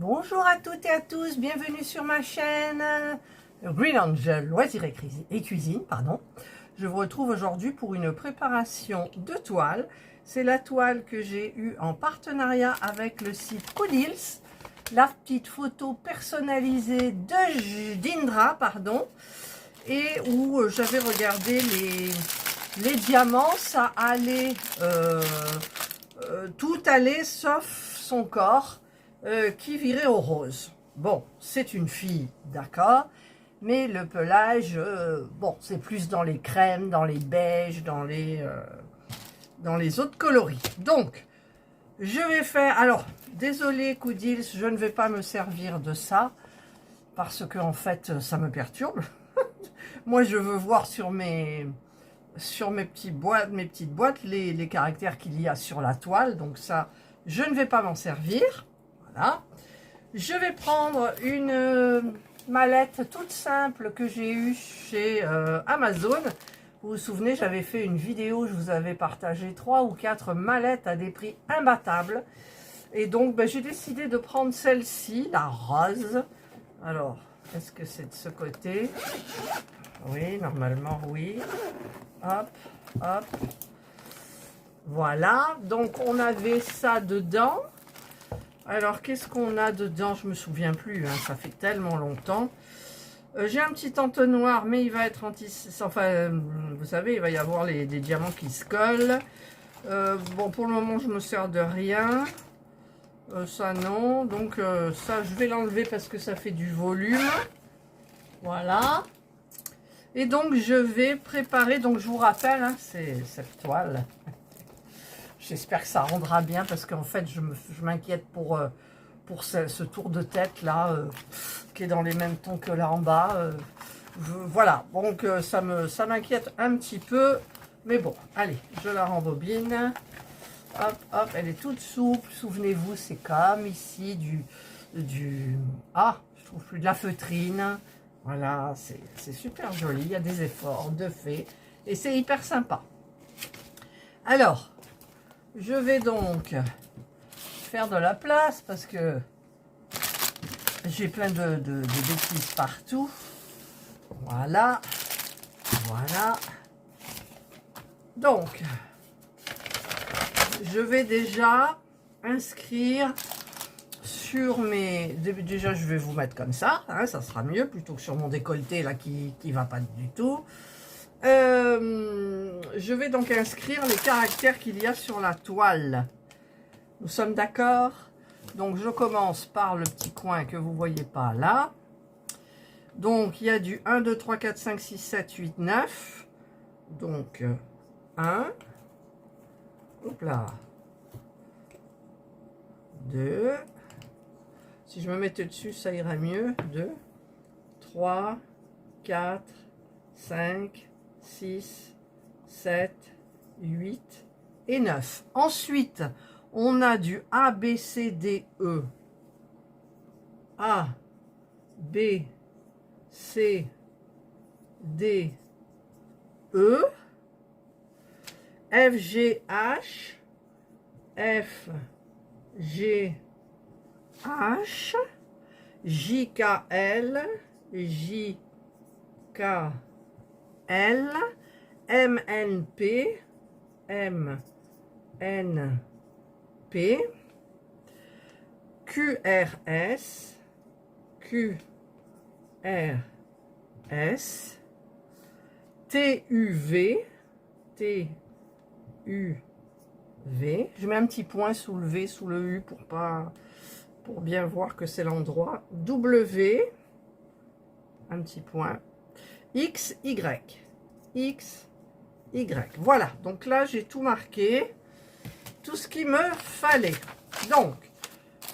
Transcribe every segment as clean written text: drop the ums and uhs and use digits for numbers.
Bonjour à toutes et à tous, bienvenue sur ma chaîne Green Angel Loisirs et Cuisine. Je vous retrouve aujourd'hui pour une préparation de toile. C'est la toile que j'ai eue en partenariat avec le site Coodils, la petite photo personnalisée d'Indra, et où j'avais regardé les diamants, ça allait, tout allait sauf son corps. Qui virait au rose. Bon, c'est une fille, d'accord, mais le pelage, bon, c'est plus dans les crèmes, dans les beiges, dans les autres coloris. Donc, je vais faire, alors, désolé Coodils, je ne vais pas me servir de ça, parce que en fait, ça me perturbe. Moi, je veux voir sur mes petites boîtes, les caractères qu'il y a sur la toile, donc ça, je ne vais pas m'en servir. Voilà. Je vais prendre une mallette toute simple que j'ai eue chez Amazon. Vous vous souvenez, j'avais fait une vidéo, je vous avais partagé 3 ou 4 mallettes à des prix imbattables. Et donc, j'ai décidé de prendre celle-ci, la rose. Alors, est-ce que c'est de ce côté? Oui, normalement, oui. Hop, hop. Voilà, donc on avait ça dedans. Alors, qu'est-ce qu'on a dedans? Je me souviens plus, hein, ça fait tellement longtemps. J'ai un petit entonnoir, mais il va être enfin, vous savez, il va y avoir des diamants qui se collent. Bon, pour le moment, je me sers de rien. Ça, non. Donc, ça, je vais l'enlever parce que ça fait du volume. Voilà. Et donc, je vais préparer, donc je vous rappelle, hein, c'est cette toile. J'espère que ça rendra bien parce qu'en fait, je m'inquiète pour ce tour de tête là, qui est dans les mêmes tons que là en bas. Voilà, donc ça m'inquiète un petit peu. Mais bon, allez, je la rembobine. Hop, hop, elle est toute souple. Souvenez-vous, c'est comme ici je trouve plus de la feutrine. Voilà, c'est super joli. Il y a des efforts de fait et c'est hyper sympa. Alors, je vais donc faire de la place parce que j'ai plein de bêtises partout. Voilà. Voilà. Donc, je vais déjà inscrire sur mes... Déjà, je vais vous mettre comme ça. Hein, ça sera mieux plutôt que sur mon décolleté là qui va pas du tout. Je vais donc inscrire les caractères qu'il y a sur la toile. Nous sommes d'accord? Donc, je commence par le petit coin que vous ne voyez pas là. Donc, il y a du 1, 2, 3, 4, 5, 6, 7, 8, 9. Donc, 1. Hop là. 2. Si je me mettais dessus, ça irait mieux. 2, 3, 4, 5, 6, 7, 8 et 9. Ensuite, on a du A, B, C, D, E. A, B, C, D, E. F, G, H. F, G, H. J, K, L. J, K, L, M, N, P, M, N, P, Q, R, S, Q, R, S, T, U, V, T, U, V. Je mets un petit point sous le V, sous le U pour bien voir que c'est l'endroit. W, un petit point. X, Y. X, Y. Voilà, donc là, j'ai tout marqué. Tout ce qu'il me fallait. Donc,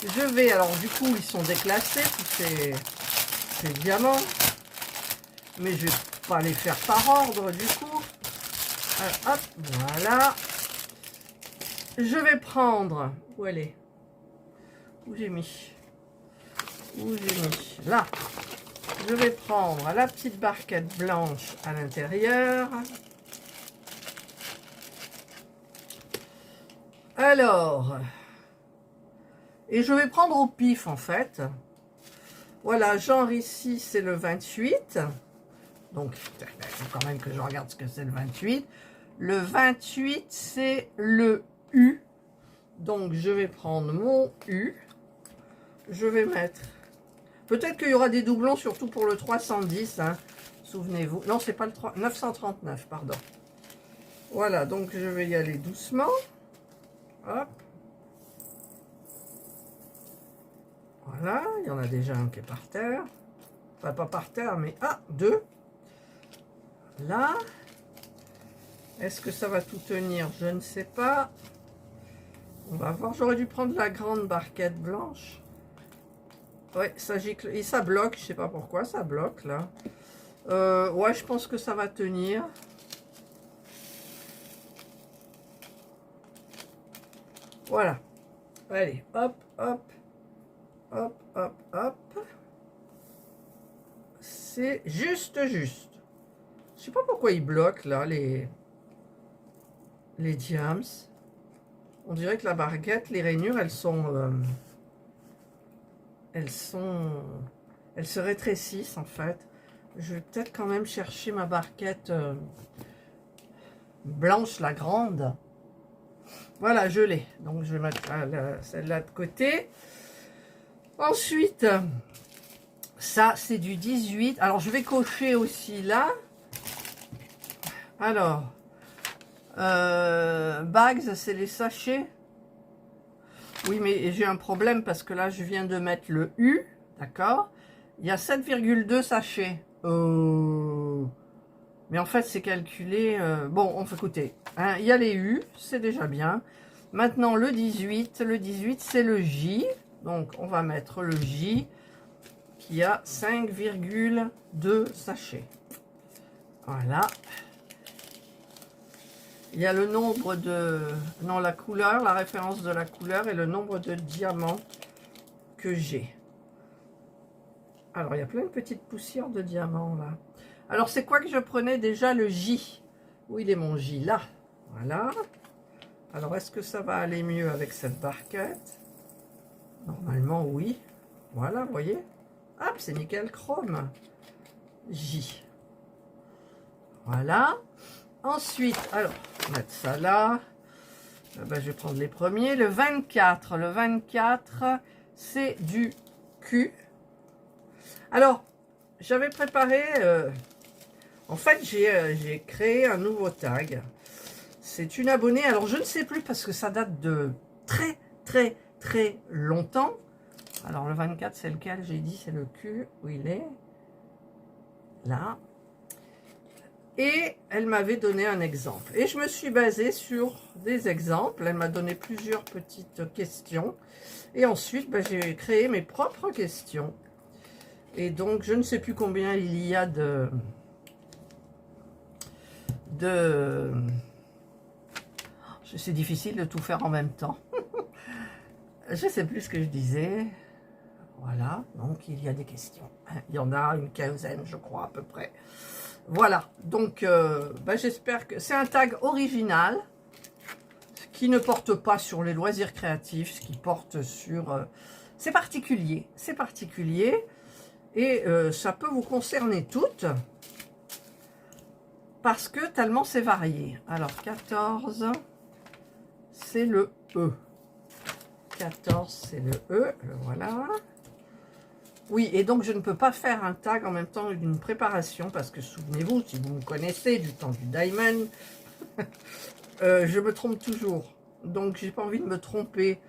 je vais... Alors, du coup, ils sont déclassés, tous ces diamants. Mais je ne vais pas les faire par ordre, du coup. Alors, hop, voilà. Je vais prendre... Où elle est? Où j'ai mis? Où j'ai mis? Là. Je vais prendre la petite barquette blanche à l'intérieur. Alors, Et je vais prendre au pif, en fait. Voilà, genre ici, c'est le 28. Donc, il faut quand même que je regarde ce que c'est le 28. Le 28, c'est le U. Donc, je vais prendre mon U. Je vais mettre... Peut-être qu'il y aura des doublons, surtout pour le 310. Hein. Souvenez-vous. Non, c'est pas le 939, pardon. Voilà, donc je vais y aller doucement. Hop. Voilà, il y en a déjà un qui est par terre. Enfin, pas par terre, mais... Ah, deux. Là. Est-ce que ça va tout tenir? Je ne sais pas. On va voir. J'aurais dû prendre la grande barquette blanche. Ouais, ça gicle. Et ça bloque. Je sais pas pourquoi ça bloque, là. Ouais, je pense que ça va tenir. Voilà. Allez, hop, hop. Hop, hop, hop. C'est juste. Je sais pas pourquoi ils bloquent là les diams. On dirait que la barquette, les rainures, elles se rétrécissent en fait. Je vais peut-être quand même chercher ma barquette blanche, la grande. Voilà, je l'ai. Donc je vais mettre celle-là de côté. Ensuite, ça c'est du 18. Alors je vais cocher aussi là. Alors, bags, c'est les sachets. Oui, mais j'ai un problème parce que là, je viens de mettre le U, d'accord? Il y a 7,2 sachets. Mais en fait, c'est calculé... Bon, on fait écouter. Hein, il y a les U, c'est déjà bien. Maintenant, le 18, c'est le J. Donc, on va mettre le J qui a 5,2 sachets. Voilà. Il y a le nombre de... Non, la couleur, la référence de la couleur et le nombre de diamants que j'ai. Alors, il y a plein de petites poussières de diamants, là. Alors, c'est quoi que je prenais déjà? Le J. Où il est mon J? Là. Voilà. Alors, est-ce que ça va aller mieux avec cette barquette? Normalement, oui. Voilà, vous voyez? Hop, c'est nickel chrome. J. Voilà. Ensuite, alors, on va mettre ça là. Ben, je vais prendre les premiers. Le 24. Le 24, c'est du Q. Alors, j'avais préparé... en fait, j'ai créé un nouveau tag. C'est une abonnée. Alors, je ne sais plus parce que ça date de très longtemps. Alors, le 24, c'est lequel? J'ai dit, c'est le Q. Où il est? Là. Et elle m'avait donné un exemple. Et je me suis basée sur des exemples. Elle m'a donné plusieurs petites questions. Et ensuite, ben, j'ai créé mes propres questions. Et donc, je ne sais plus combien il y a c'est difficile de tout faire en même temps. Je ne sais plus ce que je disais. Voilà, donc il y a des questions. Il y en a une quinzaine, je crois, à peu près. Voilà, donc ben, j'espère que c'est un tag original qui ne porte pas sur les loisirs créatifs, qui porte sur... c'est particulier, et ça peut vous concerner toutes, parce que tellement c'est varié. Alors, 14, c'est le E. 14, c'est le E, le voilà. Oui, et donc je ne peux pas faire un tag en même temps d'une préparation, parce que souvenez-vous, si vous me connaissez du temps du diamond, je me trompe toujours. Donc j'ai pas envie de me tromper.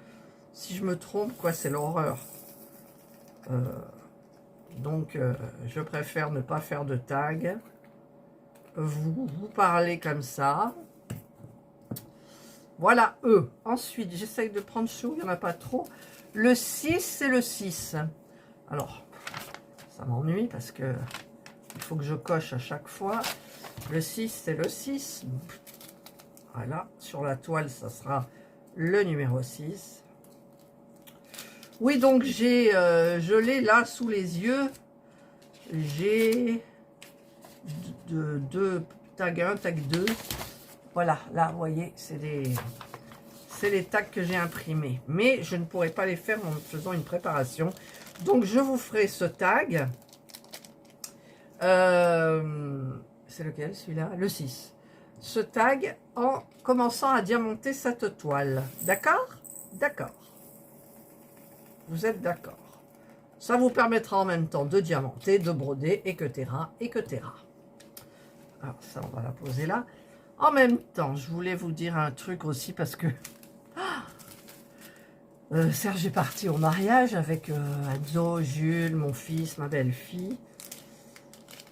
Si je me trompe, quoi, c'est l'horreur. Donc je préfère ne pas faire de tag. Vous parlez comme ça. Voilà, E. Ensuite, j'essaye de prendre chaud, il n'y en a pas trop. Le 6, c'est le 6. Alors, ça m'ennuie parce que il faut que je coche à chaque fois. Le 6, c'est le 6. Voilà, sur la toile, ça sera le numéro 6. Oui, donc je l'ai là sous les yeux. J'ai deux tag 1, tag 2. Voilà, là, vous voyez, c'est c'est les tags que j'ai imprimés. Mais je ne pourrai pas les faire en faisant une préparation. Donc, je vous ferai ce tag. C'est lequel, celui-là? Le 6. Ce tag en commençant à diamanter cette toile. D'accord? D'accord. Vous êtes d'accord? Ça vous permettra en même temps de diamanter, de broder, etc. Alors, ça, on va la poser là. En même temps, je voulais vous dire un truc aussi parce que Serge est parti au mariage avec Enzo, Jules, mon fils, ma belle-fille.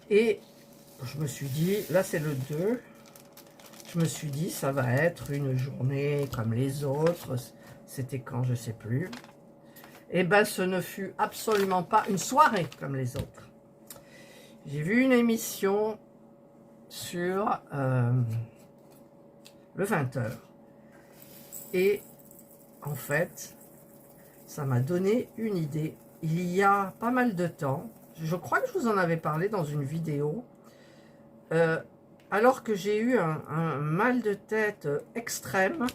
Et je me suis dit, là c'est le 2, je me suis dit, ça va être une journée comme les autres. C'était quand, je ne sais plus. Et bien, ce ne fut absolument pas une soirée comme les autres. J'ai vu une émission sur le 20h. Et en fait, ça m'a donné une idée. Il y a pas mal de temps, je crois que je vous en avais parlé dans une vidéo, alors que j'ai eu un mal de tête extrême,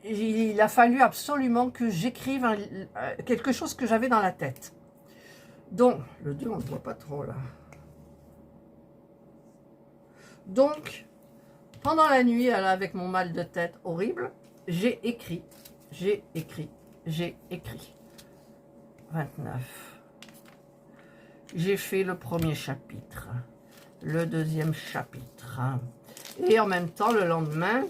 il a fallu absolument que j'écrive quelque chose que j'avais dans la tête. Donc, le 2, on ne le voit pas trop là. Donc, pendant la nuit, avec mon mal de tête horrible, j'ai écrit. 29. J'ai fait le premier chapitre, le deuxième chapitre. Et en même temps, le lendemain,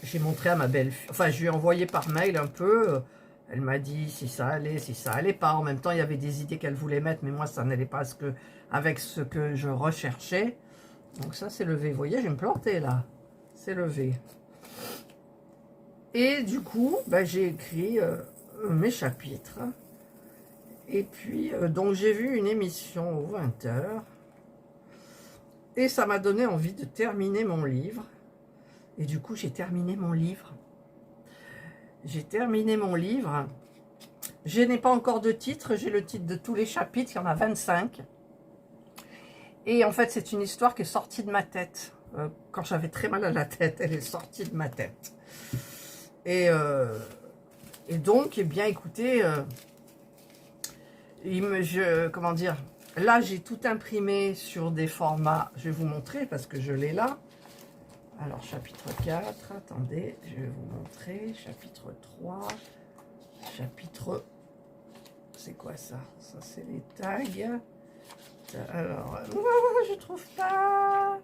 j'ai montré à ma belle-fille, enfin, je lui ai envoyé par mail un peu. Elle m'a dit si ça allait pas. En même temps, il y avait des idées qu'elle voulait mettre, mais moi, ça n'allait pas avec ce que je recherchais. Donc ça, c'est le V. Vous voyez, je vais me planter là. C'est le V. Et du coup, ben, j'ai écrit mes chapitres. Et puis, donc j'ai vu une émission aux 20h. Et ça m'a donné envie de terminer mon livre. Et du coup, j'ai terminé mon livre. J'ai terminé mon livre. Je n'ai pas encore de titre. J'ai le titre de tous les chapitres. Il y en a 25. Et en fait, c'est une histoire qui est sortie de ma tête. Quand j'avais très mal à la tête, elle est sortie de ma tête. Et donc, eh bien, écoutez, comment dire, là, j'ai tout imprimé sur des formats. Je vais vous montrer parce que je l'ai là. Alors, chapitre 4, attendez, je vais vous montrer. Chapitre 3, chapitre... C'est quoi ça? Ça, c'est les tags. Alors, je trouve pas.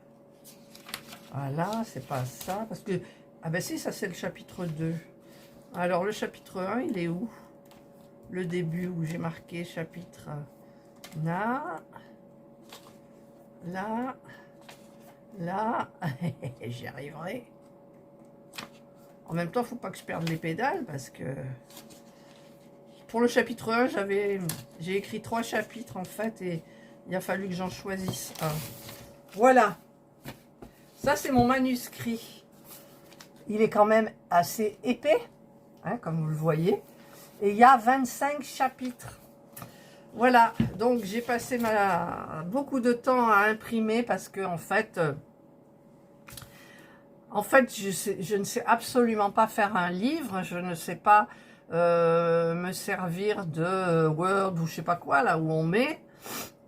Voilà, c'est pas ça. Parce que, ah ben si, ça c'est le chapitre 2. Alors, le chapitre 1, il est où? Le début où j'ai marqué chapitre là. Là. Là. J'y arriverai. En même temps, il ne faut pas que je perde les pédales parce que... Pour le chapitre 1, j'ai écrit 3 chapitres en fait et il a fallu que j'en choisisse un. Voilà. Ça, c'est mon manuscrit. Il est quand même assez épais, hein, comme vous le voyez. Et il y a 25 chapitres. Voilà. Donc, j'ai passé beaucoup de temps à imprimer parce que, en fait, je ne sais absolument pas faire un livre. Je ne sais pas me servir de Word ou je sais pas quoi, là où on met.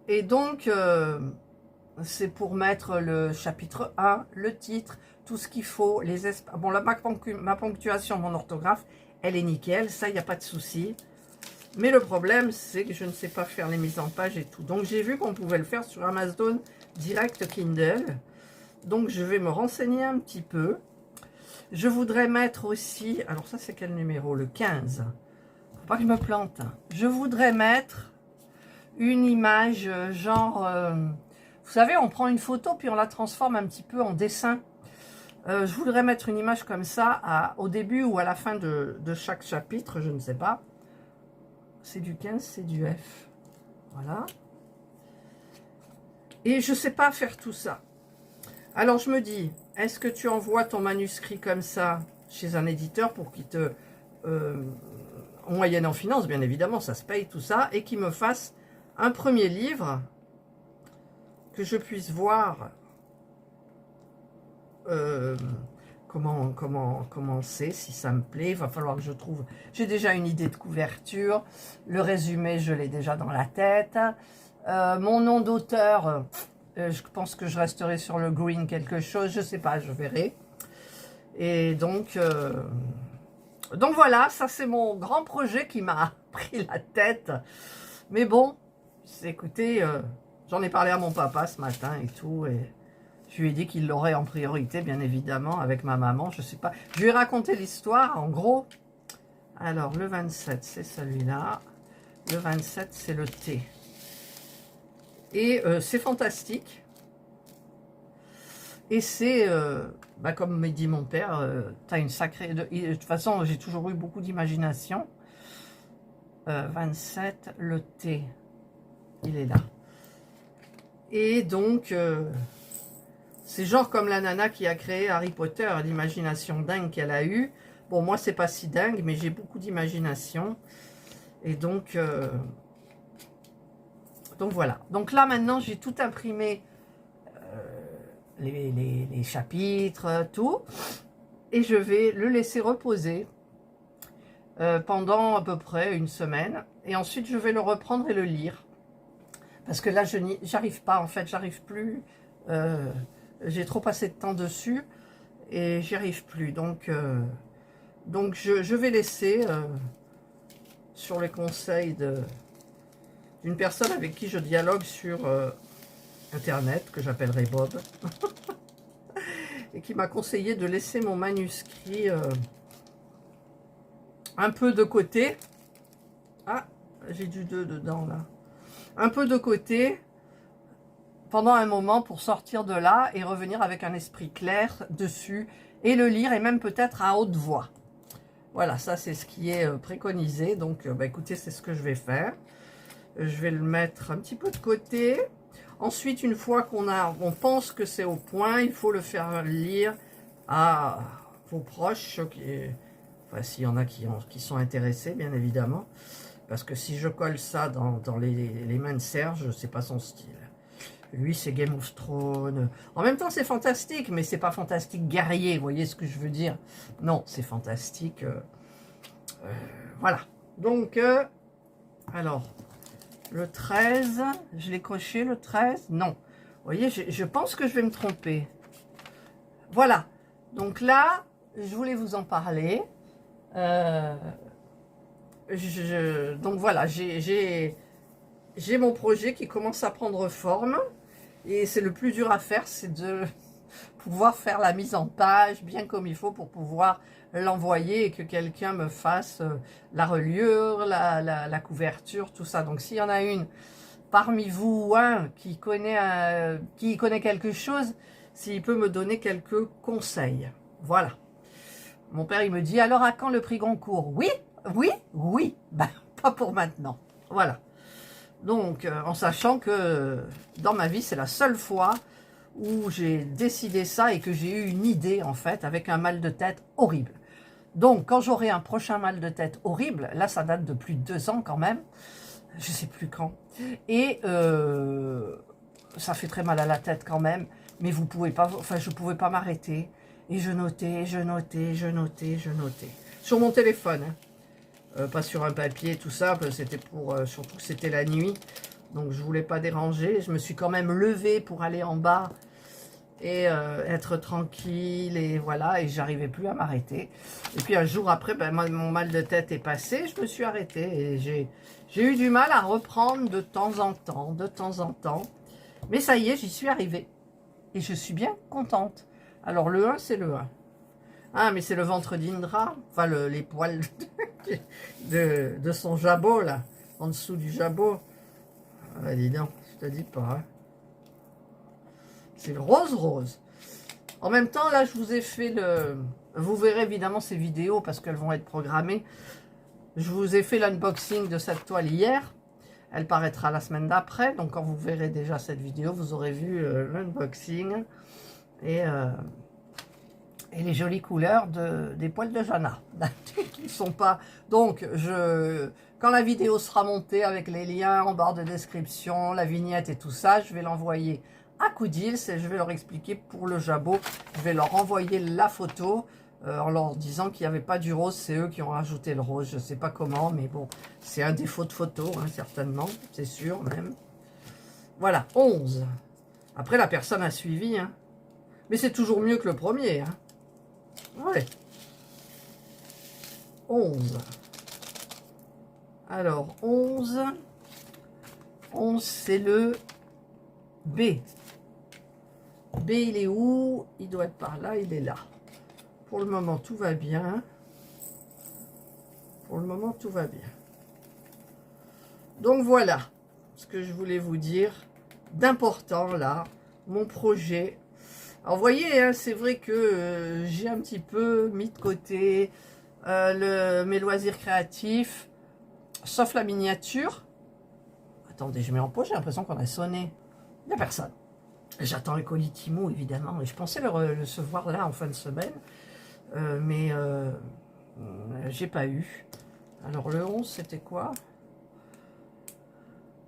Et donc, c'est pour mettre le chapitre 1, le titre, tout ce qu'il faut, les espaces. Bon, là, ma ponctuation, mon orthographe, elle est nickel, ça, il n'y a pas de souci. Mais le problème, c'est que je ne sais pas faire les mises en page et tout. Donc, j'ai vu qu'on pouvait le faire sur Amazon Direct Kindle. Donc, je vais me renseigner un petit peu. Je voudrais mettre aussi... Alors, ça, c'est quel numéro? Le 15. Faut pas que je me plante. Je voudrais mettre une image genre... vous savez, on prend une photo, puis on la transforme un petit peu en dessin. Je voudrais mettre une image comme ça au début ou à la fin de chaque chapitre, je ne sais pas. C'est du 15, c'est du F. Voilà. Et je ne sais pas faire tout ça. Alors, je me dis, est-ce que tu envoies ton manuscrit comme ça chez un éditeur pour qu'il te... en moyenne en finance, bien évidemment, ça se paye, tout ça, et qu'il me fasse un premier livre que je puisse voir commencer, si ça me plaît. Il va falloir que je trouve... J'ai déjà une idée de couverture. Le résumé, je l'ai déjà dans la tête. Mon nom d'auteur, je pense que je resterai sur le green quelque chose. Je sais pas, je verrai. Et donc voilà, ça c'est mon grand projet qui m'a pris la tête. Mais bon, écoutez, j'en ai parlé à mon papa ce matin et tout. Et je lui ai dit qu'il l'aurait en priorité, bien évidemment, avec ma maman. Je sais pas. Je lui ai raconté l'histoire, en gros. Alors, le 27, c'est celui-là. Le 27, c'est le thé. Et c'est fantastique. Et c'est, comme m'a dit mon père, tu as une sacrée... De toute façon, j'ai toujours eu beaucoup d'imagination. 27, le thé. Il est là. Et donc, c'est genre comme la nana qui a créé Harry Potter, l'imagination dingue qu'elle a eue. Bon, moi, c'est pas si dingue, mais j'ai beaucoup d'imagination. Et donc voilà. Donc là, maintenant, j'ai tout imprimé, les chapitres, tout. Et je vais le laisser reposer pendant à peu près une semaine. Et ensuite, je vais le reprendre et le lire. Parce que là, j'arrive pas, en fait, j'arrive plus. J'ai trop passé de temps dessus et j'y arrive plus. Donc je vais laisser sur les conseils d'une personne avec qui je dialogue sur Internet, que j'appellerai Bob, et qui m'a conseillé de laisser mon manuscrit un peu de côté. Ah, j'ai du 2 dedans, là. Un peu de côté pendant un moment pour sortir de là et revenir avec un esprit clair dessus et le lire, et même peut-être à haute voix. Voilà, ça c'est ce qui est préconisé. Donc écoutez, c'est ce que je vais faire. Je vais le mettre un petit peu de côté. Ensuite, une fois on pense que c'est au point, il faut le faire lire à vos proches, enfin s'il y en a qui sont intéressés, bien évidemment. Parce que si je colle ça dans les mains de Serge, c'est pas son style. Lui, c'est Game of Thrones. En même temps, c'est fantastique, mais c'est pas fantastique guerrier, vous voyez ce que je veux dire? Non, c'est fantastique. Voilà. Donc, alors, le 13, je l'ai coché, le 13? Non. Vous voyez, je pense que je vais me tromper. Voilà. Donc là, je voulais vous en parler. Donc voilà, j'ai mon projet qui commence à prendre forme. Et c'est le plus dur à faire, c'est de pouvoir faire la mise en page bien comme il faut pour pouvoir l'envoyer et que quelqu'un me fasse la reliure, la couverture, tout ça. Donc s'il y en a une parmi vous ou un qui connaît quelque chose, s'il peut me donner quelques conseils. Voilà. Mon père, il me dit, alors à quand le prix Goncourt? Oui, oui, oui. Ben, pas pour maintenant. Voilà. Donc, en sachant que dans ma vie, c'est la seule fois où j'ai décidé ça et que j'ai eu une idée, en fait, avec un mal de tête horrible. Donc, quand j'aurai un prochain mal de tête horrible, là, ça date de plus de 2 ans quand même, je sais plus quand, et ça fait très mal à la tête quand même, mais vous pouvez pas, enfin, je pouvais pas m'arrêter, et je notais, je notais, je notais, je notais, sur mon téléphone, hein. Pas sur un papier, tout ça, c'était pour, surtout que c'était la nuit, donc je voulais pas déranger. Je me suis quand même levée pour aller en bas et être tranquille, et voilà, et j'arrivais plus à m'arrêter. Et puis un jour après, mon mal de tête est passé, je me suis arrêtée, et j'ai eu du mal à reprendre de temps en temps, mais ça y est, j'y suis arrivée, et je suis bien contente. Alors le 1, c'est le 1. Ah, mais c'est le ventre d'Indra, enfin les poils de son jabot, là, en dessous du jabot. Ah, dis donc, je te dis pas. Hein. C'est rose. En même temps, là, je vous ai fait le... Vous verrez évidemment ces vidéos parce qu'elles vont être programmées. Je vous ai fait l'unboxing de cette toile hier. Elle paraîtra la semaine d'après. Donc, quand vous verrez déjà cette vidéo, vous aurez vu l'unboxing. Et les jolies couleurs des poils de Jana. Qui sont pas... Donc, quand la vidéo sera montée avec les liens en barre de description, la vignette et tout ça, je vais l'envoyer à Coudils et je vais leur expliquer pour le jabot. Je vais leur envoyer la photo en leur disant qu'il n'y avait pas du rose. C'est eux qui ont rajouté le rose. Je ne sais pas comment, mais bon, c'est un défaut de photo, hein, certainement. C'est sûr même. Voilà, 11. Après, la personne a suivi. Hein. Mais c'est toujours mieux que le premier. Hein. Ouais. 11. Alors, 11. 11, c'est le B. B, il est où? Il doit être par là, il est là. Pour le moment, tout va bien. Pour le moment, tout va bien. Donc, voilà ce que je voulais vous dire d'important, là. Mon projet. Alors, vous voyez, hein, c'est vrai que j'ai un petit peu mis de côté mes loisirs créatifs, sauf la miniature. Attendez, je mets en pause, j'ai l'impression qu'on a sonné. Il n'y a personne. J'attends le colis Timo, évidemment. Et je pensais le recevoir là en fin de semaine. Mais j'ai pas eu. Alors le 11, c'était quoi?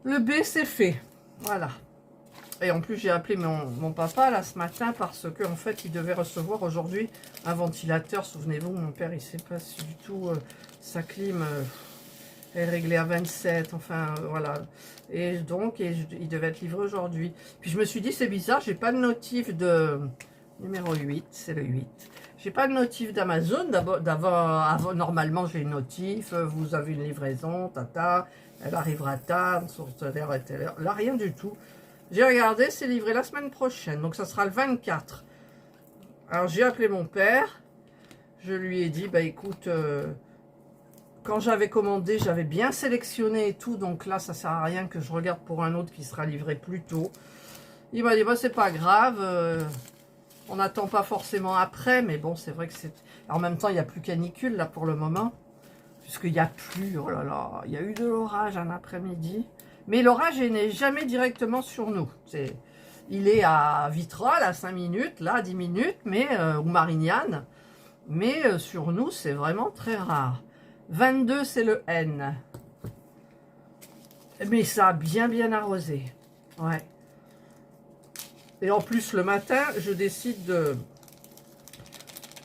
Le B, c'est fait. Voilà. Et en plus, j'ai appelé mon papa là ce matin parce qu'en fait, il devait recevoir aujourd'hui un ventilateur. Souvenez-vous, mon père, il ne sait pas si du tout sa clim est réglée à 27. Enfin, voilà. Et donc, il devait être livré aujourd'hui. Puis je me suis dit, c'est bizarre, j'ai pas de notif de... Numéro 8, c'est le 8. J'ai pas de notif d'Amazon. D'abord, normalement, j'ai une notif. Vous avez une livraison, tata. Elle arrivera tard, sur telle heure et telle heure. Là, rien du tout. J'ai regardé, c'est livré la semaine prochaine. Donc, ça sera le 24. Alors, j'ai appelé mon père. Je lui ai dit, bah écoute, quand j'avais commandé, j'avais bien sélectionné et tout. Donc là, ça sert à rien que je regarde pour un autre qui sera livré plus tôt. Il m'a dit, bah c'est pas grave. On n'attend pas forcément après. Mais bon, c'est vrai que c'est... En même temps, il n'y a plus canicule là pour le moment. Puisqu'il n'y a plus, oh là là, il y a eu de l'orage un après-midi. Mais l'orage n'est jamais directement sur nous. Il est à Vitrolles, à 5 minutes, là, 10 minutes, mais, ou Marignane. Mais sur nous, c'est vraiment très rare. 22, c'est le N. Mais ça a bien arrosé. Ouais. Et en plus, le matin, je décide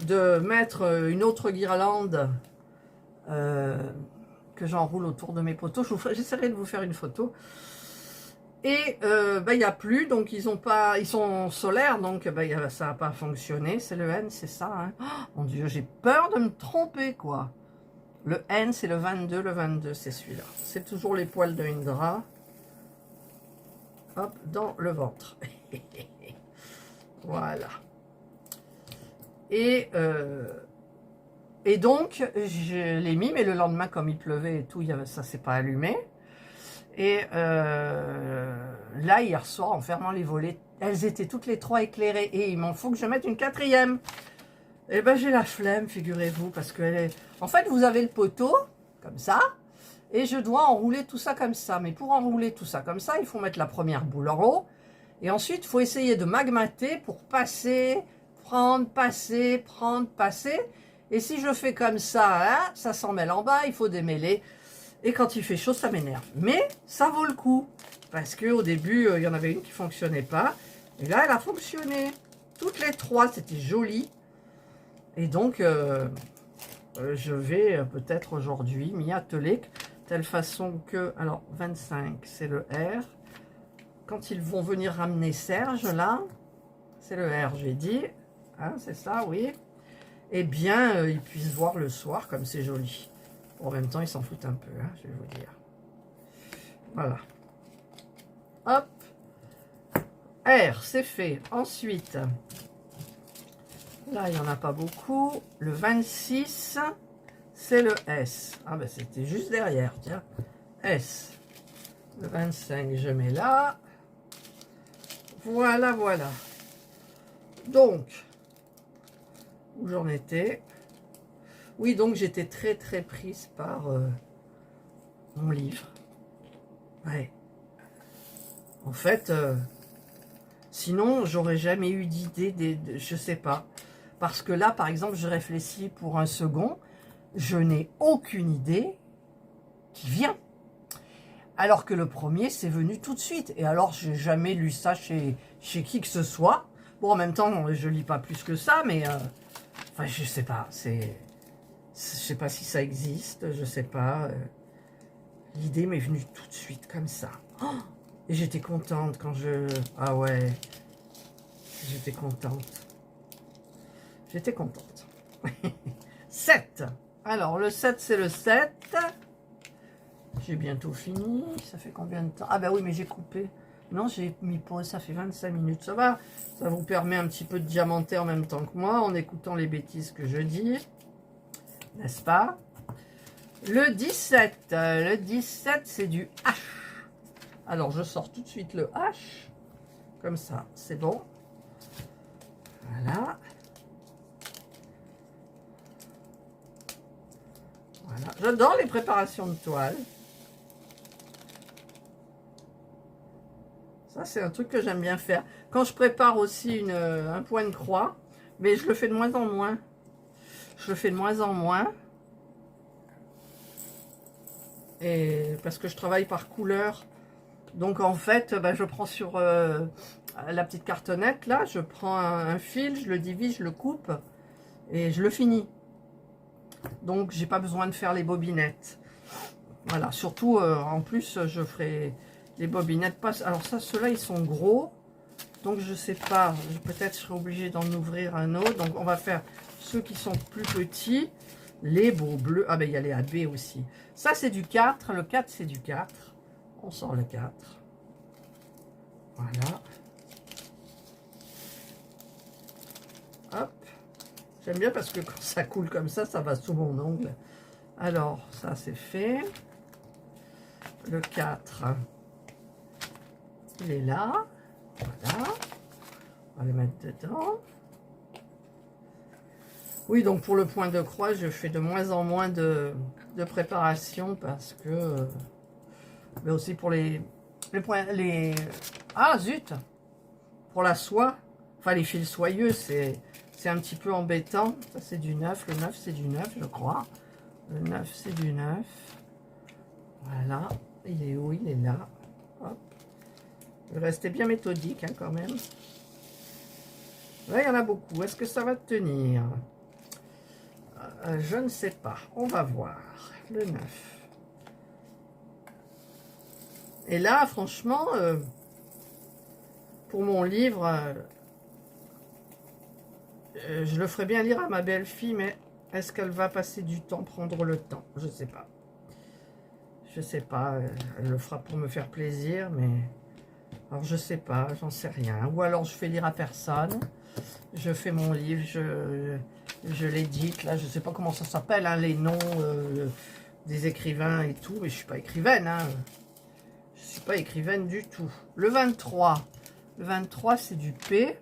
de mettre une autre guirlande que j'enroule autour de mes poteaux. J'essaierai de vous faire une photo. Et il n'y a plus, donc ils sont solaires, donc ça n'a pas fonctionné. C'est le N, c'est ça. Hein. Oh, mon Dieu, j'ai peur de me tromper, quoi. Le N, c'est le 22, c'est celui-là. C'est toujours les poils de Indra. Hop, dans le ventre. Voilà. Et donc, je l'ai mis, mais le lendemain, comme il pleuvait et tout, ça ne s'est pas allumé. Et là, hier soir, en fermant les volets, elles étaient toutes les trois éclairées. Et il m'en faut que je mette une quatrième. Et ben, j'ai la flemme, figurez-vous, parce que en fait, vous avez le poteau, comme ça, et je dois enrouler tout ça comme ça. Mais pour enrouler tout ça comme ça, il faut mettre la première boule en haut. Et ensuite, il faut essayer de magmater pour passer, prendre, passer, prendre, passer. Et si je fais comme ça, hein, ça s'en mêle en bas, il faut démêler. Et quand il fait chaud, ça m'énerve. Mais ça vaut le coup. Parce qu'au début, il y en avait une qui ne fonctionnait pas. Et là, elle a fonctionné. Toutes les trois, c'était joli. Et donc, je vais peut-être aujourd'hui m'y atteler. Telle façon que... Alors, 25, c'est le R. Quand ils vont venir ramener Serge, là, c'est le R, j'ai dit. Hein, c'est ça, oui. Eh bien, ils puissent voir le soir, comme c'est joli. En même temps, ils s'en foutent un peu, hein, je vais vous dire. Voilà. Hop. R, c'est fait. Ensuite, là, il n'y en a pas beaucoup. Le 26, c'est le S. Ah, ben, c'était juste derrière, tiens. S. Le 25, je mets là. Voilà, voilà. Donc, où j'en étais? Oui, donc j'étais très prise par mon livre. Ouais. En fait, sinon, j'aurais jamais eu d'idée, je sais pas. Parce que là, par exemple, je réfléchis pour un second, je n'ai aucune idée qui vient. Alors que le premier, c'est venu tout de suite. Et alors, j'ai jamais lu ça chez qui que ce soit. Bon, en même temps, je lis pas plus que ça, mais... enfin, je sais pas, je sais pas si ça existe, je sais pas. L'idée m'est venue tout de suite, comme ça. Oh, et j'étais contente quand je... Ah ouais, j'étais contente. J'étais contente. 7. Alors, le 7, c'est le 7. J'ai bientôt fini. Ça fait combien de temps? Ah ben oui, mais j'ai coupé. Non, j'ai mis pause, ça fait 25 minutes. Ça va, ça vous permet un petit peu de diamanter en même temps que moi, en écoutant les bêtises que je dis. N'est-ce pas? Le 17. Le 17, c'est du H. Alors, je sors tout de suite le H. Comme ça, c'est bon. Voilà. Voilà. J'adore les préparations de toile. Ça, c'est un truc que j'aime bien faire. Quand je prépare aussi un point de croix, mais je le fais de moins en moins. Je le fais de moins en moins. Et parce que je travaille par couleur. Donc, en fait, ben, je prends sur la petite cartonnette, là, je prends un fil, je le divise, je le coupe et je le finis. Donc, j'ai pas besoin de faire les bobinettes. Voilà, surtout, en plus, je ferai les bobinettes. Alors ça, ceux-là, ils sont gros. Donc, je sais pas, peut-être je serai obligée d'en ouvrir un autre. Donc, on va faire ceux qui sont plus petits. Les beaux bleus. Ah ben, il y a les AB aussi. Ça, c'est du 4. Le 4, c'est du 4. On sort le 4. Voilà. Hop. J'aime bien parce que quand ça coule comme ça va sous mon ongle. Alors, ça, c'est fait. Le 4, il est là. Voilà. On va le mettre dedans. Oui, donc pour le point de croix, je fais de moins en moins de préparation parce que... mais aussi pour les points... Ah, zut! Pour la soie, enfin les fils soyeux, c'est un petit peu embêtant. Ça, c'est du 9. Le 9, c'est du 9, je crois. Le 9, c'est du 9. Voilà. Il est où? Il est là. Hop. Je vais rester bien méthodique, hein, quand même. Là, il y en a beaucoup. Est-ce que ça va tenir? Je ne sais pas. On va voir. Le 9. Et là, franchement, pour mon livre, je le ferai bien lire à ma belle-fille, mais est-ce qu'elle va passer du temps, prendre le temps? Je ne sais pas. Je sais pas. Elle le fera pour me faire plaisir, mais... Alors, je sais pas, j'en sais rien. Ou alors, je fais lire à personne. Je fais mon livre, je l'édite. Là, je sais pas comment ça s'appelle, hein, les noms des écrivains et tout. Mais je suis pas écrivaine, hein. Je suis pas écrivaine du tout. Le 23. Le 23, c'est du P.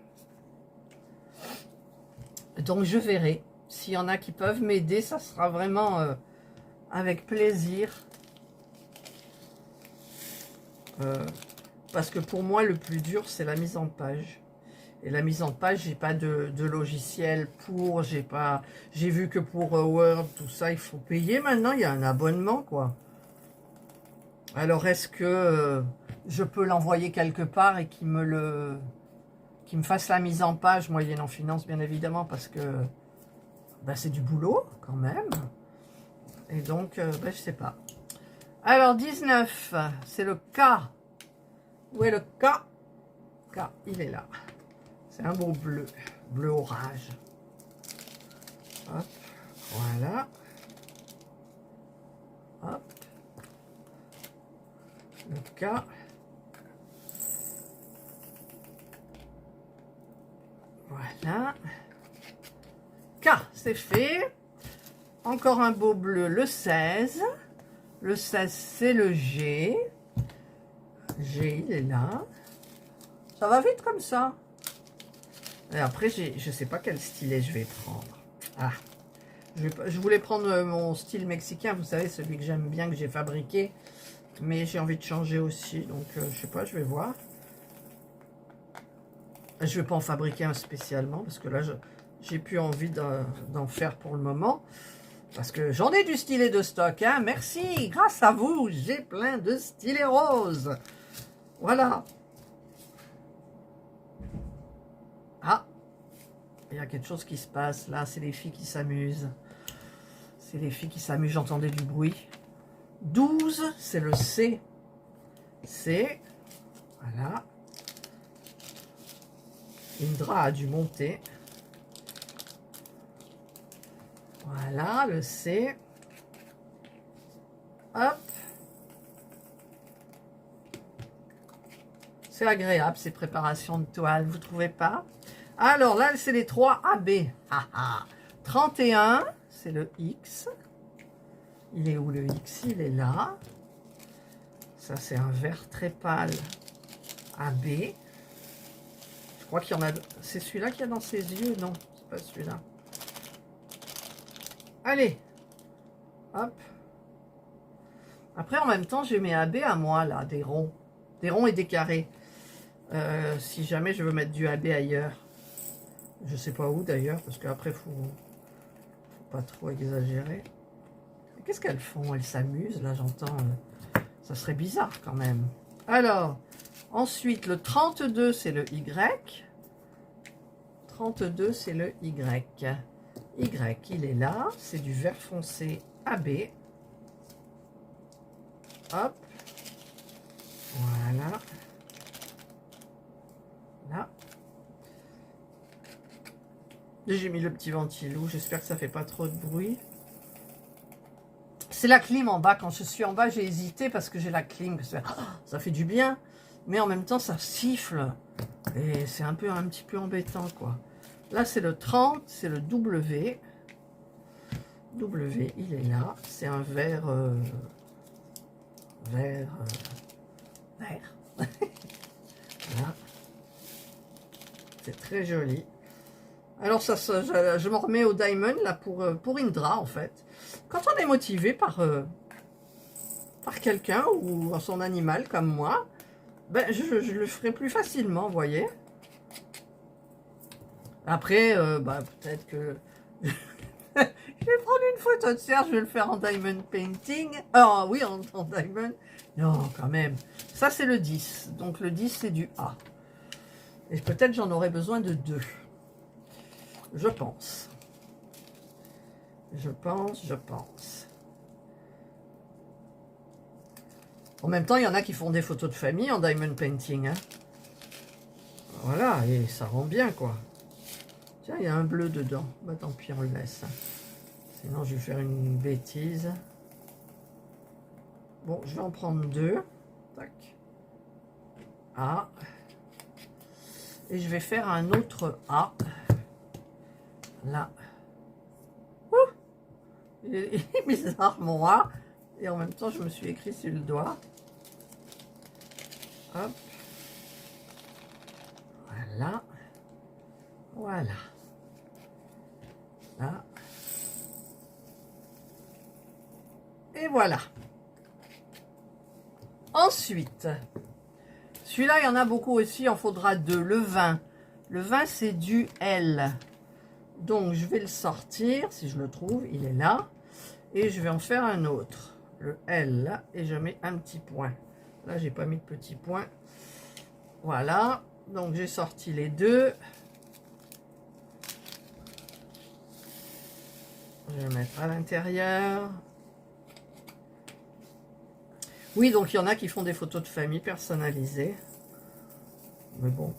Donc, je verrai. S'il y en a qui peuvent m'aider, ça sera vraiment avec plaisir. Parce que pour moi, le plus dur, c'est la mise en page. Et la mise en page, j'ai pas de logiciel pour, j'ai vu que pour Word, tout ça, il faut payer maintenant, il y a un abonnement, quoi. Alors, est-ce que je peux l'envoyer quelque part et qu'il me fasse la mise en page, moyennant finance, bien évidemment, parce que bah, c'est du boulot, quand même. Et donc, bah, je sais pas. Alors, 19, c'est le K. Où est le K? K, il est là. C'est un beau bleu, bleu orage. Hop, voilà. Hop. Le K. Voilà. K, c'est fait. Encore un beau bleu, le 16. Le 16, c'est le G. G, il est là. Ça va vite comme ça. Et après, je ne sais pas quel stylet je vais prendre. Ah, je voulais prendre mon style mexicain, vous savez, celui que j'aime bien, que j'ai fabriqué. Mais j'ai envie de changer aussi, donc je sais pas, je vais voir. Je ne vais pas en fabriquer un spécialement, parce que là, j'ai plus envie d'en faire pour le moment. Parce que j'en ai du stylet de stock, hein. Merci, grâce à vous, j'ai plein de stylets roses. Voilà. Ah, il y a quelque chose qui se passe là, c'est les filles qui s'amusent. C'est les filles qui s'amusent, j'entendais du bruit. 12, c'est le C. C, voilà. Indra a dû monter. Voilà, le C. Hop. C'est agréable, ces préparations de toile, vous ne trouvez pas? Alors là, c'est les 3 AB. 31, c'est le X. Il est où le X? Il est là. Ça, c'est un vert très pâle AB. Je crois qu'il y en a... C'est celui-là qu'il y a dans ses yeux? Non, c'est pas celui-là. Allez. Hop. Après, en même temps, j'ai mes AB à moi, là, des ronds. Des ronds et des carrés. Si jamais je veux mettre du AB ailleurs. Je sais pas où, d'ailleurs, parce qu'après, faut pas trop exagérer. Qu'est-ce qu'elles font? Elles s'amusent, là, j'entends... Ça serait bizarre, quand même. Alors, ensuite, le 32, c'est le Y. 32, c'est le Y. Y, il est là. C'est du vert foncé AB. Hop. Voilà. Là. J'ai mis le petit ventilou. J'espère que ça fait pas trop de bruit. C'est la clim en bas. Quand je suis en bas, j'ai hésité parce que j'ai la clim. Ça fait du bien. Mais en même temps, ça siffle. Et c'est un petit peu embêtant, quoi. Là, c'est le 30. C'est le W. W, il est là. C'est un vert... vert. Là. C'est très joli. Alors, je m'en remets au diamond, là, pour Indra, en fait. Quand on est motivé par quelqu'un ou son animal, comme moi, ben, je le ferai plus facilement, vous voyez. Après, bah, peut-être que... je vais prendre une photo de Serge, je vais le faire en diamond painting. Ah oui, en diamond. Non, quand même. Ça, c'est le 10. Donc, le 10, c'est du A. Et peut-être j'en aurai besoin de 2. Je pense. Je pense. En même temps, il y en a qui font des photos de famille en diamond painting. Hein. Voilà, et ça rend bien, quoi. Tiens, il y a un bleu dedans. Bah, tant pis, on le laisse. Sinon, je vais faire une bêtise. Bon, je vais en prendre 2. Tac. A. Et je vais faire un autre A. Là. Ouh, il est bizarre, mon A. Et en même temps, je me suis écrit sur le doigt. Hop. Voilà. Voilà. Là. Et voilà. Ensuite, celui-là, il y en a beaucoup aussi, il en faudra 2. Le 20. Le 20, c'est du L. Donc, je vais le sortir, si je le trouve, il est là. Et je vais en faire un autre. Le L, là, et je mets un petit point. Là, j'ai pas mis de petit point. Voilà. Donc, j'ai sorti les 2. Je vais le mettre à l'intérieur. Oui, donc il y en a qui font des photos de famille personnalisées. Mais bon.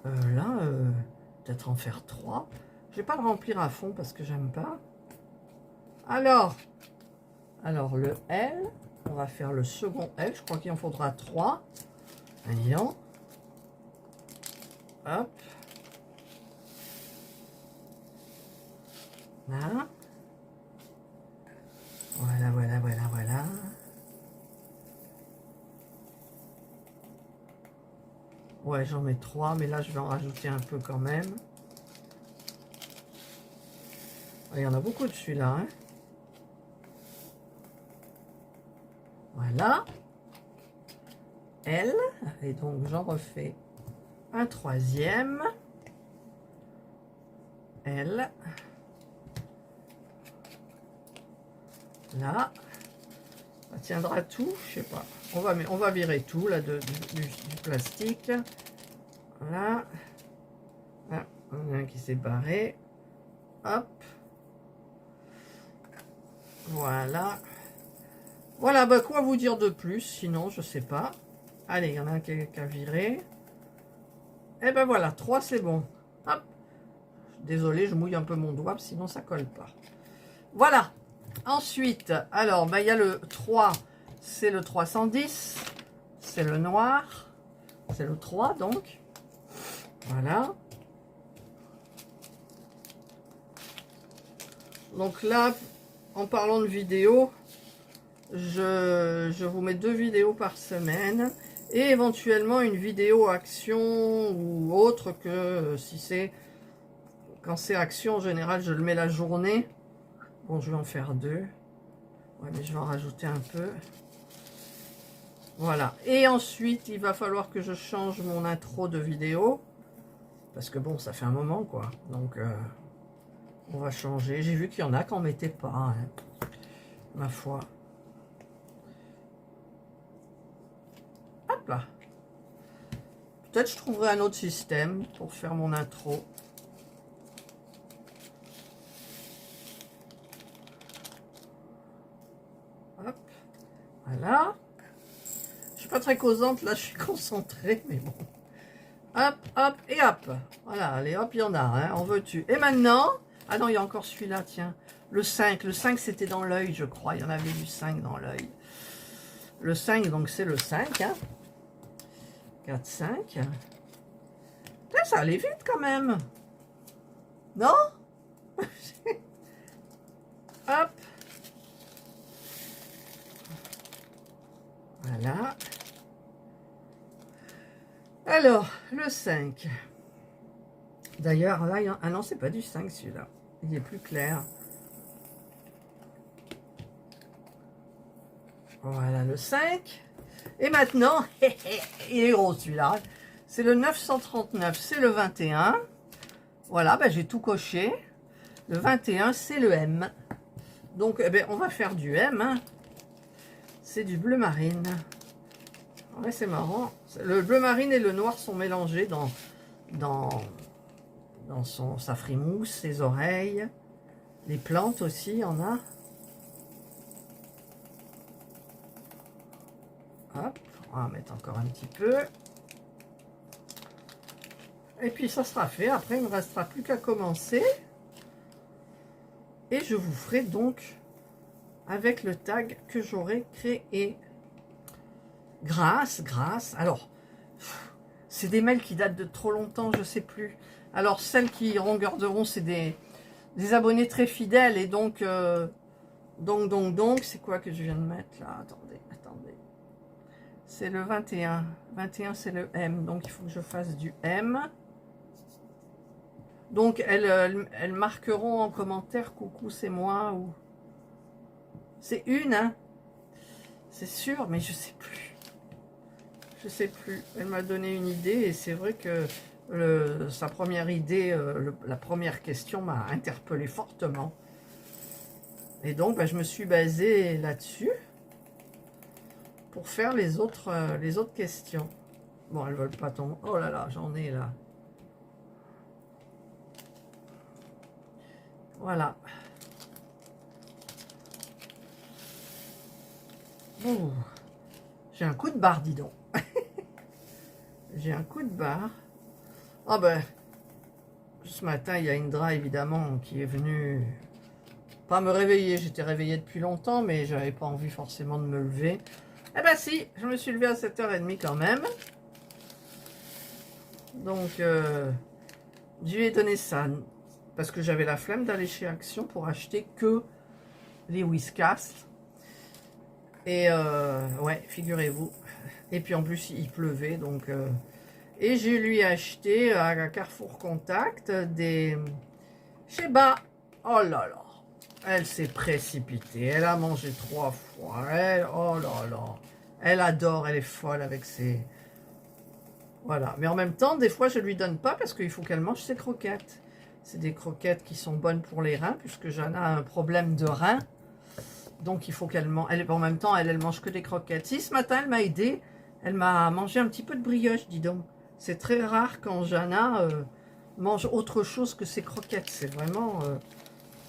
Là, peut-être en faire 3. Je vais pas le remplir à fond parce que j'aime pas. Alors, le L, on va faire le second L. Je crois qu'il en faudra 3. Voyons. Hop. Là. Voilà, voilà, voilà, voilà. Ouais, j'en mets 3, mais là, je vais en rajouter un peu quand même. Il y en a beaucoup de celui-là. Hein. Voilà. L. Et donc, j'en refais un troisième. L. Là. Ça tiendra tout, je sais pas. On va virer tout là du plastique. Voilà. Ah, on a un qui s'est barré. Hop. Voilà. Voilà, bah quoi vous dire de plus, sinon je sais pas. Allez, il y en a un qui a viré. Et ben voilà, 3 c'est bon. Hop. Désolé, je mouille un peu mon doigt, sinon ça colle pas. Voilà. Ensuite, alors, bah, il y a le 3, c'est le 310. C'est le noir. C'est le 3, donc. Voilà. Donc là, en parlant de vidéos, je vous mets 2 vidéos par semaine. Et éventuellement une vidéo action ou autre que si c'est... Quand c'est action, en général, je le mets la journée. Bon, je vais en faire 2. Ouais, mais je vais en rajouter un peu. Voilà. Et ensuite, il va falloir que je change mon intro de vidéo. Parce que bon, ça fait un moment, quoi. Donc, on va changer. J'ai vu qu'il y en a qui n'en mettaient pas, hein, ma foi. Hop là. Peut-être je trouverai un autre système pour faire mon intro. Hop. Voilà. Je suis pas très causante, là, je suis concentrée, mais bon. Hop, hop, et hop. Voilà, allez, hop, il y en a, hein, en veux-tu. Et maintenant... Ah non, il y a encore celui-là, tiens. Le 5. Le 5, c'était dans l'œil, je crois. Il y en avait du 5 dans l'œil. Le 5, donc c'est le 5, hein. 4, 5. Putain, ça allait vite quand même. Non? Hop. Voilà. Alors, le 5. D'ailleurs, là, il y a... Ah non, c'est pas du 5 celui-là. Il est plus clair. Voilà le 5. Et maintenant, il est gros celui-là. C'est le 939, c'est le 21. Voilà, ben, j'ai tout coché. Le 21, c'est le M. Donc, eh ben, on va faire du M. Hein. C'est du bleu marine. Ouais, c'est marrant. Le bleu marine et le noir sont mélangés dans sa frimousse, ses oreilles. Les plantes aussi, il y en a. Hop, on va mettre encore un petit peu. Et puis ça sera fait. Après, il ne me restera plus qu'à commencer. Et je vous ferai donc avec le tag que j'aurai créé. Grâce. Alors, c'est des mails qui datent de trop longtemps, je ne sais plus. Alors, celles qui regarderont, c'est des abonnés très fidèles. Et donc, c'est quoi que je viens de mettre là? Attendez. C'est le 21. 21, c'est le M. Donc, il faut que je fasse du M. Donc, elles marqueront en commentaire, coucou, c'est moi. Ou c'est une, hein. C'est sûr, mais je sais plus. Je sais plus. Elle m'a donné une idée et c'est vrai que sa première idée, la première question m'a interpellée fortement. Et donc, je me suis basée là-dessus pour faire les autres questions. Bon, elles veulent pas tomber. Oh là là, j'en ai là. Voilà. J'ai un coup de barre, dis donc. J'ai un coup de barre. Ah ben, ce matin, il y a Indra, évidemment, qui est venue pas me réveiller. J'étais réveillée depuis longtemps, mais j'avais pas envie forcément de me lever. Eh ben si, je me suis levée à 7h30 quand même. Donc, je lui ai donné ça. Parce que j'avais la flemme d'aller chez Action pour acheter que les Whiskas. Et ouais, figurez-vous. Et puis en plus, il pleuvait, donc... Et je lui ai acheté à Carrefour Contact des... Sheba. Oh là là. Elle s'est précipitée. Elle a mangé 3 fois. Oh là là. Elle adore, elle est folle avec ses... Voilà. Mais en même temps, des fois, je ne lui donne pas parce qu'il faut qu'elle mange ses croquettes. C'est des croquettes qui sont bonnes pour les reins, puisque j'en ai un problème de rein. Donc il faut qu'elle mange. En même temps, elle mange que des croquettes. Si ce matin, elle m'a aidé. Elle m'a mangé un petit peu de brioche, dis donc. C'est très rare quand Jana mange autre chose que ses croquettes. C'est vraiment...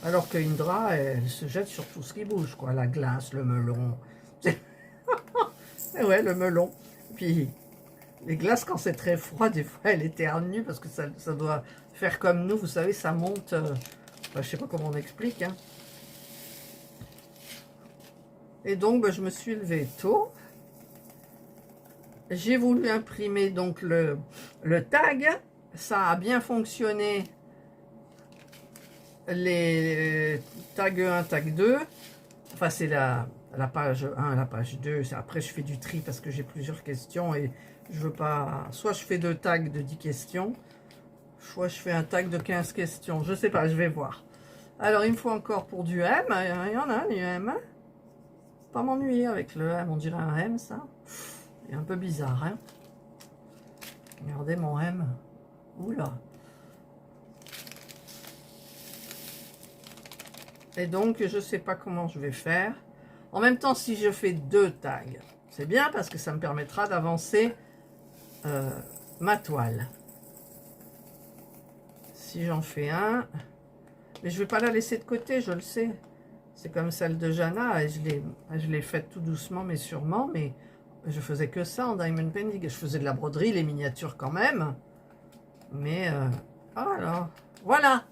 alors que Indra, elle se jette sur tout ce qui bouge, quoi. La glace, le melon. Ouais, le melon. Puis les glaces, quand c'est très froid, des fois, elle éternue parce que ça doit faire comme nous. Vous savez, ça monte... enfin, je sais pas comment on explique, hein. Et donc, ben, je me suis levée tôt. J'ai voulu imprimer donc le tag. Ça a bien fonctionné. Les tag 1, tag 2. Enfin, c'est la page 1, la page 2. Après, je fais du tri parce que j'ai plusieurs questions et je veux pas... Soit je fais 2 tags de 10 questions, soit je fais un tag de 15 questions. Je sais pas, je vais voir. Alors, il me faut encore pour du M. Il y en a du M. Pas m'ennuyer avec le M, on dirait un M, ça. C'est un peu bizarre, hein. Regardez mon M. Oula. Et donc, je sais pas comment je vais faire. En même temps, si je fais 2 tags, c'est bien parce que ça me permettra d'avancer ma toile. Si j'en fais un, mais je vais pas la laisser de côté, je le sais. C'est comme celle de Jana, et je l'ai faite tout doucement mais sûrement, mais je faisais que ça en Diamond Painting. Je faisais de la broderie, les miniatures quand même. Mais, alors, voilà.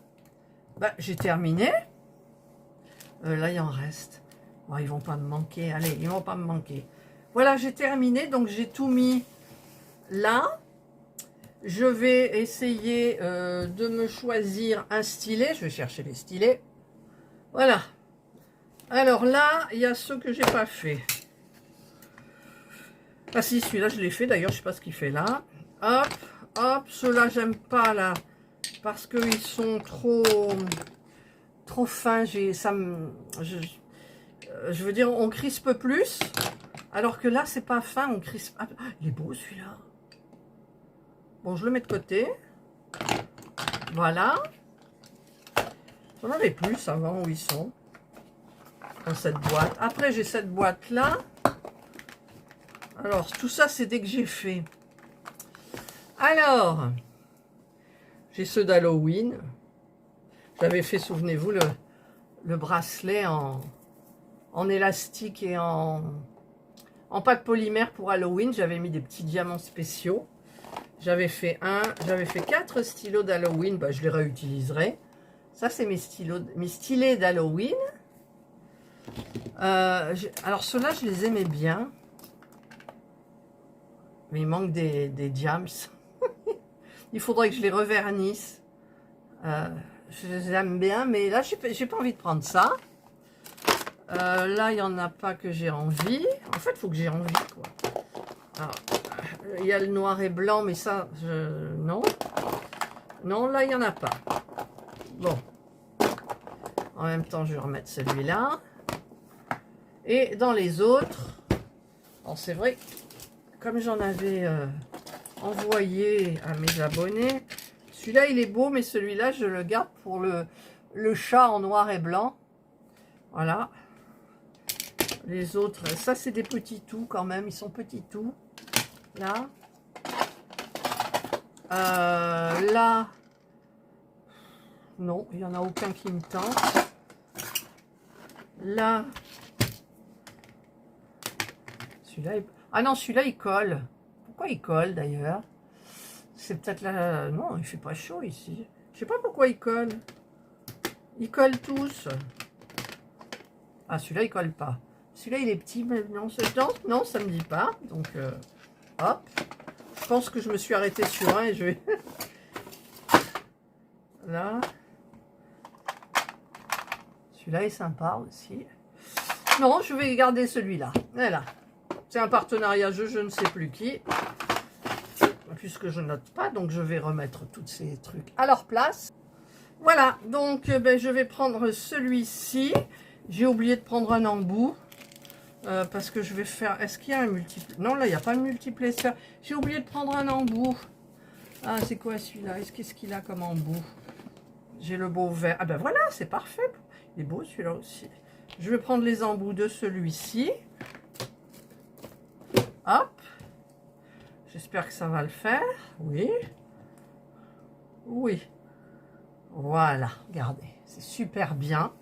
Bah, j'ai terminé. Là, il en reste. Oh, ils vont pas me manquer, allez, ils vont pas me manquer. Voilà, j'ai terminé, donc j'ai tout mis là. Je vais essayer de me choisir un stylet. Je vais chercher les stylets. Voilà. Alors là, il y a ceux que j'ai pas fait. Ah si, celui-là, je l'ai fait. D'ailleurs, je sais pas ce qu'il fait là. Hop, hop. Ceux-là, j'aime pas là. Parce qu'ils sont trop fins. Je veux dire, on crispe plus. Alors que là, c'est pas fin. On crispe. Ah, il est beau celui-là. Bon, je le mets de côté. Voilà. J'en avais plus avant où ils sont. Dans cette boîte. Après, j'ai cette boîte-là. Alors, tout ça, c'est dès que j'ai fait. Alors, j'ai ceux d'Halloween. J'avais fait, souvenez-vous, le bracelet en élastique et en pâte polymère pour Halloween. J'avais mis des petits diamants spéciaux. J'avais fait 4 stylos d'Halloween. Bah, je les réutiliserai. Ça, c'est mes stylets d'Halloween. Alors, ceux-là, je les aimais bien. Mais il manque des diams. Il faudrait que je les revernisse. Je les aime bien, mais là, j'ai pas envie de prendre ça. Là, il n'y en a pas que j'ai envie. En fait, il faut que j'ai envie, quoi. Alors, il y a le noir et blanc, mais ça, non. Non, là, il n'y en a pas. Bon. En même temps, je vais remettre celui-là. Et dans les autres, bon, c'est vrai, comme j'en avais envoyé à mes abonnés, celui-là, il est beau, mais celui-là, je le garde pour le chat en noir et blanc. Voilà. Les autres, ça, c'est des petits tout quand même. Ils sont petits tout. Là. Là. Non, il n'y en a aucun qui me tente. Là. Celui-là, ah non, celui-là, il colle. Pourquoi il colle, d'ailleurs? C'est peut-être là... Non, il fait pas chaud, ici. Je sais pas pourquoi il colle. Ils collent tous. Ah, celui-là, il colle pas. Celui-là, il est petit, mais non, non, ça me dit pas. Donc, hop. Je pense que je me suis arrêtée sur un et je vais... Là. Celui-là est sympa aussi. Non, je vais garder celui-là. Voilà. C'est un partenariat, je ne sais plus qui. Puisque je note pas, donc je vais remettre tous ces trucs à leur place. Voilà, donc ben, je vais prendre celui-ci. J'ai oublié de prendre un embout. Parce que je vais faire... Est-ce qu'il y a un multiple... Non, là, il n'y a pas de multiple. J'ai oublié de prendre un embout. Ah, c'est quoi celui-là? Qu'est-ce qu'il a comme embout? J'ai le beau vert. Ah ben voilà, c'est parfait. Il est beau celui-là aussi. Je vais prendre les embouts de celui-ci. Hop. J'espère que ça va le faire. Oui. Oui. Voilà, regardez. C'est super bien.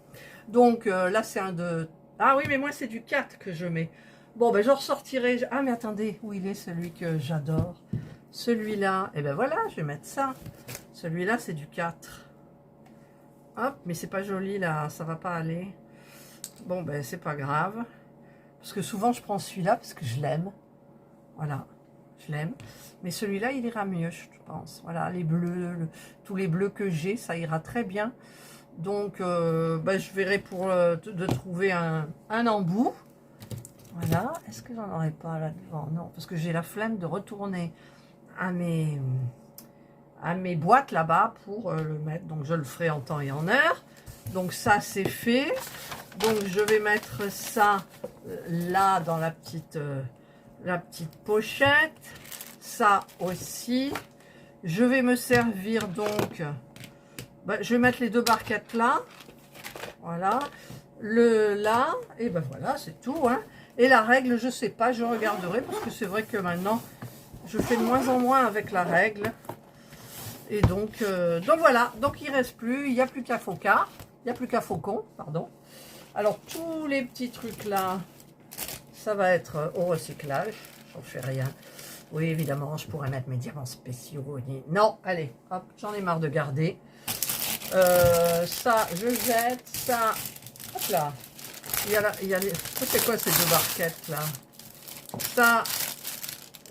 Donc là, c'est un de... Ah oui, mais moi, c'est du 4 que je mets. Bon, ben, je ressortirai... Ah, mais attendez, où il est celui que j'adore? Celui-là, et ben voilà, je vais mettre ça. Celui-là, c'est du 4. Hop, mais c'est pas joli, là, ça va pas aller. Bon, ben, c'est pas grave. Parce que souvent, je prends celui-là parce que je l'aime. Voilà, je l'aime. Mais celui-là, il ira mieux, je pense. Voilà, les bleus, tous les bleus que j'ai, ça ira très bien. Donc, ben, je verrai pour de trouver un embout. Voilà. Est-ce que j'en aurais pas là devant? Non, parce que j'ai la flemme de retourner à mes boîtes là-bas pour le mettre. Donc, je le ferai en temps et en heure. Donc, ça, c'est fait. Donc, je vais mettre ça là dans la petite pochette. Ça aussi. Je vais me servir donc... Ben, je vais mettre les deux barquettes là. Voilà. Le là. Et ben voilà, c'est tout. Hein. Et la règle, je sais pas, je regarderai. Parce que c'est vrai que maintenant, je fais de moins en moins avec la règle. Et donc voilà. Donc il reste plus. Il n'y a plus qu'à Foca. Il n'y a plus qu'à Faucon, pardon. Alors tous les petits trucs là, ça va être au recyclage. J'en fais rien. Oui, évidemment, je pourrais mettre mes diamants spéciaux. Non, allez, hop, j'en ai marre de garder. Ça, je jette. Ça, hop là. Il y a les... C'est quoi ces deux barquettes là? Ça,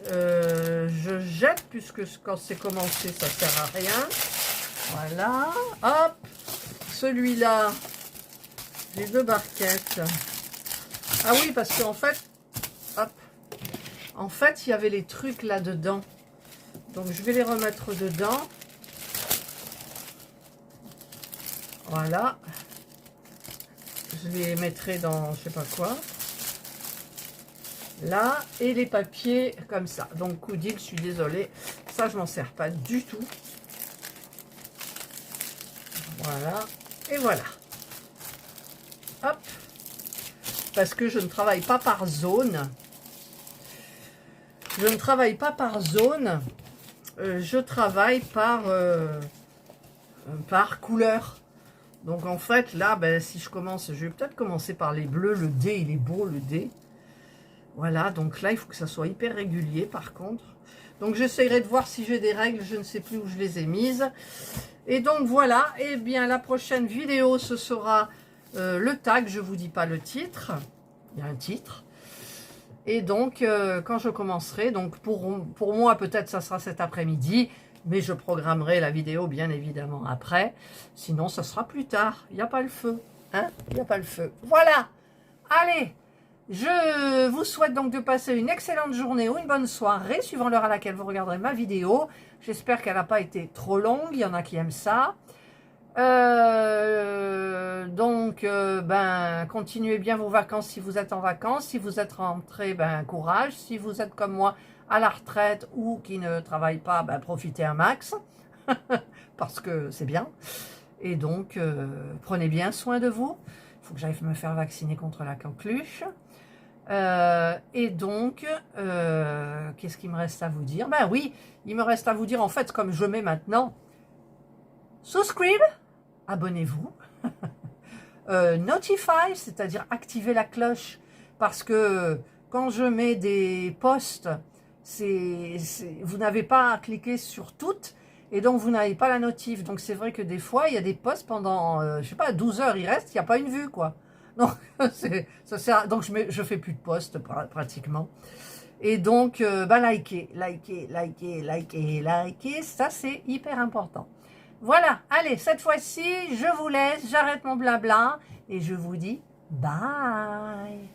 je jette puisque quand c'est commencé, ça sert à rien. Voilà. Hop. Celui-là, les deux barquettes. Ah oui, parce qu'en fait, hop. En fait, il y avait les trucs là-dedans. Donc, je vais les remettre dedans. Voilà. Je les mettrai dans je sais pas quoi. Là. Et les papiers comme ça. Donc, Koudil, je suis désolée. Ça, je m'en sers pas du tout. Voilà. Et voilà. Hop. Parce que je ne travaille pas par zone. Je ne travaille pas par zone, je travaille par couleur. Donc en fait, là, ben, si je commence, je vais peut-être commencer par les bleus. Le dé, il est beau, le dé. Voilà, donc là, il faut que ça soit hyper régulier par contre. Donc j'essaierai de voir si j'ai des règles, je ne sais plus où je les ai mises. Et donc voilà, et bien la prochaine vidéo, ce sera le tag, je ne vous dis pas le titre. Il y a un titre. Et donc, quand je commencerai, donc pour moi, peut-être ça sera cet après-midi, mais je programmerai la vidéo bien évidemment après. Sinon, ça sera plus tard. Il n'y a pas le feu. Hein? Il n'y a pas le feu. Voilà. Allez, je vous souhaite donc de passer une excellente journée ou une bonne soirée, suivant l'heure à laquelle vous regarderez ma vidéo. J'espère qu'elle n'a pas été trop longue. Il y en a qui aiment ça. Ben, continuez bien vos vacances si vous êtes en vacances. Si vous êtes rentré, ben, courage. Si vous êtes comme moi à la retraite ou qui ne travaille pas, ben, profitez un max. Parce que c'est bien. Et donc, prenez bien soin de vous. Il faut que j'aille me faire vacciner contre la coqueluche. Et donc, qu'est-ce qu'il me reste à vous dire? Ben oui, il me reste à vous dire, en fait, comme je mets maintenant, subscribe, abonnez-vous, notify, c'est-à-dire activer la cloche, parce que quand je mets des posts, vous n'avez pas à cliquer sur toutes, et donc vous n'avez pas la notif. Donc c'est vrai que des fois, il y a des posts pendant, je sais pas, 12 heures, il reste, il n'y a pas une vue, quoi. Donc, ça sert, donc je fais plus de posts pratiquement. Et donc, bah, likez, ça c'est hyper important. Voilà, allez, cette fois-ci, je vous laisse, j'arrête mon blabla et je vous dis bye.